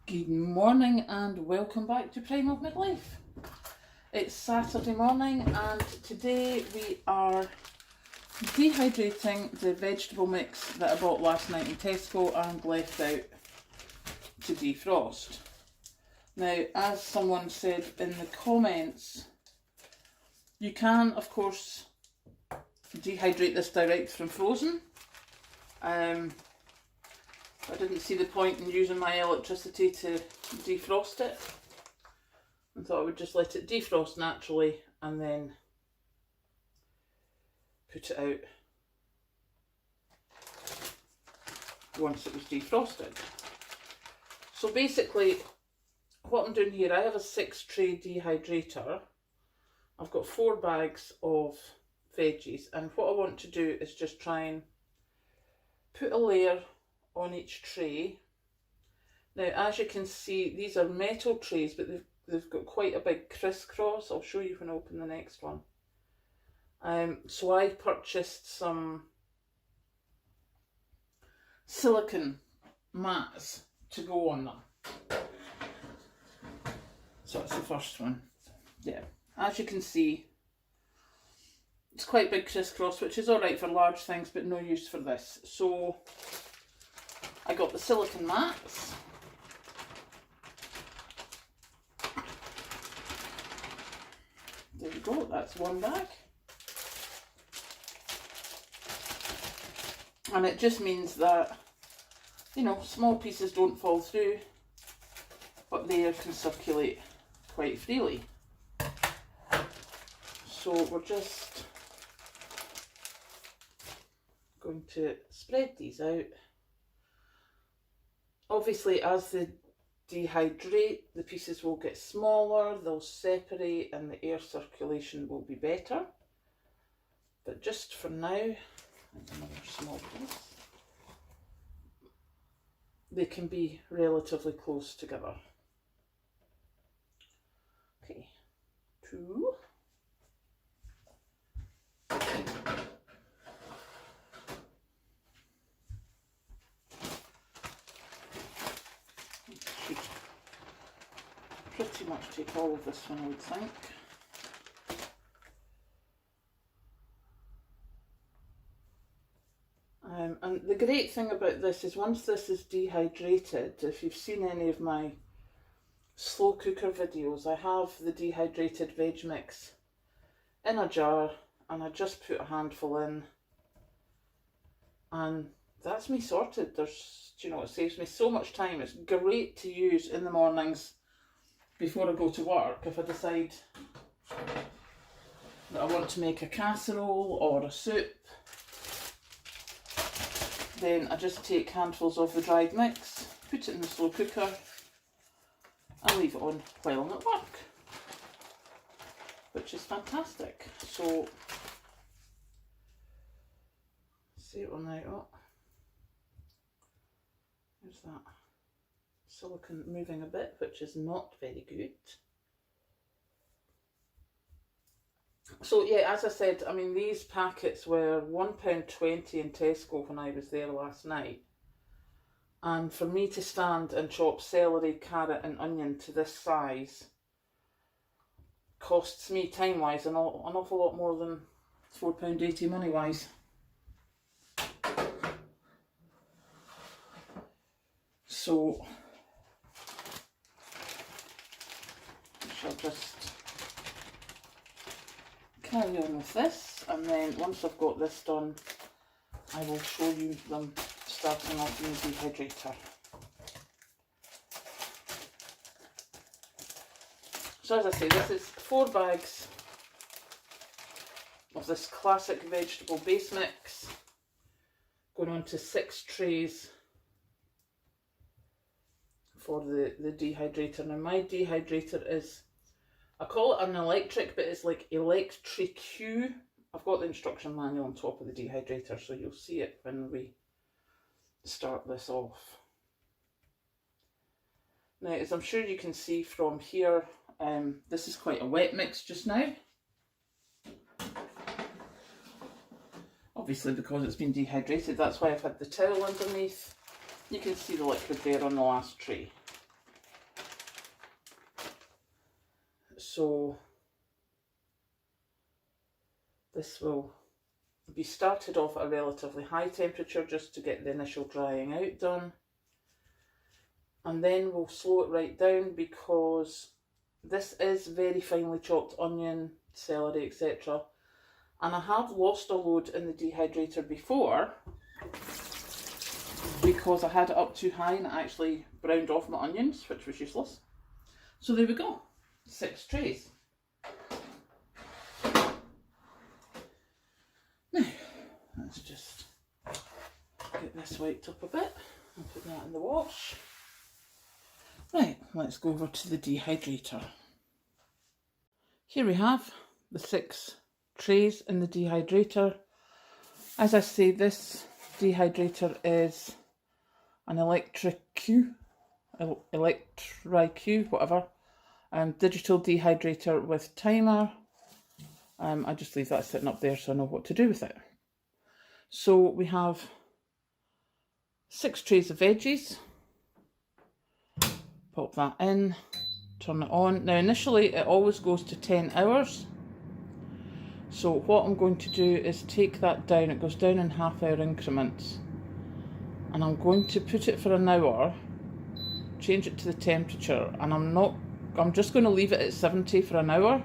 Good morning and welcome back to Prime of Midlife. It's Saturday morning and today we are dehydrating the vegetable mix that I bought last night in Tesco and left out to defrost. Now, as someone said in the comments, you can of course dehydrate this direct from frozen. I didn't see the point in using my electricity to defrost it. I thought I would just let it defrost naturally and then put it out once it was defrosted. So basically what I'm doing here, I have a 6-tray dehydrator. I've got 4 bags of veggies, and what I want to do is just try and put a layer on each tray. Now, as you can see, these are metal trays, but they've got quite a big crisscross. I'll show you when I open the next one. So I purchased some silicone mats to go on them. So that's the first one. Yeah, as you can see, it's quite big crisscross, which is alright for large things, but no use for this. So I got the silicone mats. There you go, that's one bag. And it just means that, you know, small pieces don't fall through, but the air can circulate quite freely. So we're just going to spread these out. Obviously, as they dehydrate, the pieces will get smaller, they'll separate, and the air circulation will be better. But just for now, another small piece, they can be relatively close together. Okay, 2. Pretty much take all of this one, I would think. And the great thing about this is once this is dehydrated, if you've seen any of my slow cooker videos, I have the dehydrated veg mix in a jar and I just put a handful in and that's me sorted. There's, you know, it saves me so much time. It's great to use in the mornings before I go to work. If I decide that I want to make a casserole or a soup, then I just take handfuls of the dried mix, put it in the slow cooker and leave it on while I'm at work, which is fantastic. So see it on now. Oh, there's that silicone moving a bit, which is not very good. So yeah, as I said, I mean, these packets were £1.20 in Tesco when I was there last night. And for me to stand and chop celery, carrot and onion to this size costs me time-wise an awful lot more than £4.80 money-wise. So I shall just carry on with this, and then once I've got this done, I will show you them starting off in the dehydrator. So as I say, this is 4 bags of this classic vegetable base mix going on to 6 trays for the dehydrator. Now my dehydrator is, I call it an electric, but it's like Electric Q. I've got the instruction manual on top of the dehydrator, so you'll see it when we start this off. Now, as I'm sure you can see from here, this is quite a wet mix just now. Obviously because it's been dehydrated, that's why I've had the towel underneath. You can see the liquid there on the last tray. So this will be started off at a relatively high temperature just to get the initial drying out done. And then we'll slow it right down because this is very finely chopped onion, celery, etc. And I have lost a load in the dehydrator before because I had it up too high and it actually browned off my onions, which was useless. So there we go, 6 trays. Now, let's just get this wiped up a bit and put that in the wash. Right, let's go over to the dehydrator. Here we have the 6 trays in the dehydrator. As I say, this dehydrator is an Electriq, whatever, digital dehydrator with timer. I just leave that sitting up there so I know what to do with it. So we have 6 trays of veggies. Pop that in, turn it on. Now initially it always goes to 10 hours. So what I'm going to do is take that down. It goes down in half-hour increments. And I'm going to put it for an hour, change it to the temperature, and I'm just going to leave it at 70 for an hour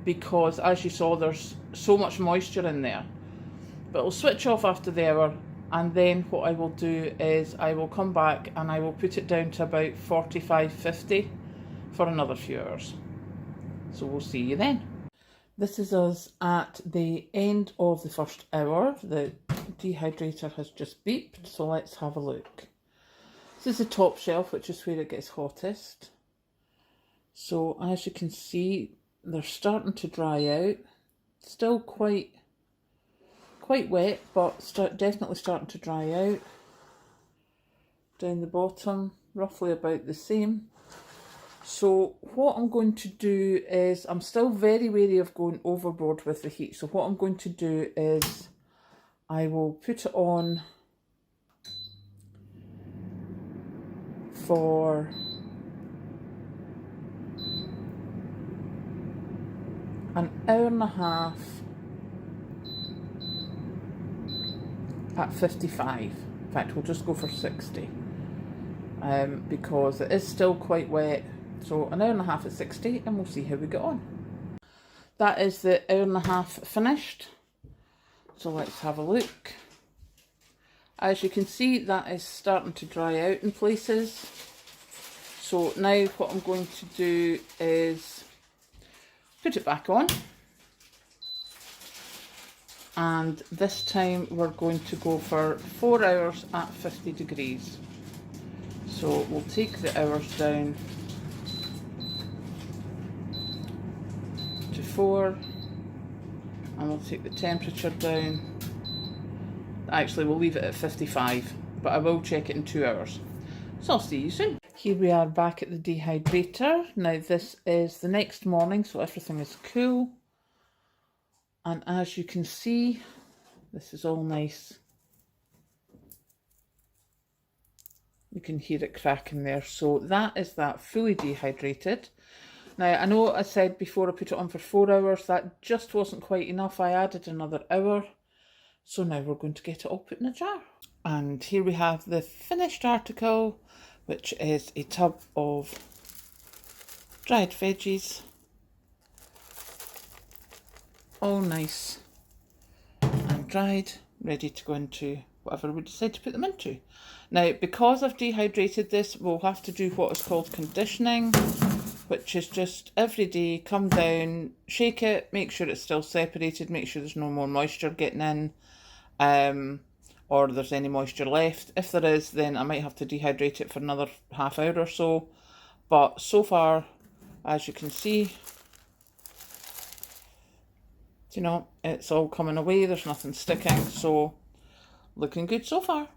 because as you saw there's so much moisture in there. But it'll switch off after the hour, and then what I will do is I will come back and I will put it down to about 45-50 for another few hours. So we'll see you then. This is us at the end of the first hour. The dehydrator has just beeped, so let's have a look. This is the top shelf, which is where it gets hottest. So as you can see, they're starting to dry out. Still quite wet, but definitely starting to dry out. Down the bottom, roughly about the same. So what I'm going to do is, I'm still very wary of going overboard with the heat. So what I'm going to do is I will put it on for an hour and a half at 55. In fact, we'll just go for 60 because it is still quite wet. So an hour and a half at 60 and we'll see how we get on. That is the hour and a half finished. So let's have a look. As you can see, that is starting to dry out in places. So now what I'm going to do is put it back on. And this time we're going to go for 4 hours at 50 degrees. So we'll take the hours down to 4, and we'll take the temperature down. Actually, we'll leave it at 55, but I will check it in 2 hours. So I'll see you soon. Here we are back at the dehydrator. Now this is the next morning, so everything is cool. And as you can see, this is all nice. You can hear it cracking there. So that is that fully dehydrated. Now, I know I said before I put it on for 4 hours, that just wasn't quite enough. I added another hour. So now we're going to get it all put in a jar. And here we have the finished article, which is a tub of dried veggies. All nice and dried, ready to go into whatever we decide to put them into. Now, because I've dehydrated this, we'll have to do what is called conditioning, which is just every day come down, shake it, make sure it's still separated, make sure there's no more moisture getting in, or there's any moisture left. If there is, then I might have to dehydrate it for another half hour or so. But so far, as you can see, you know, it's all coming away, there's nothing sticking, so looking good so far.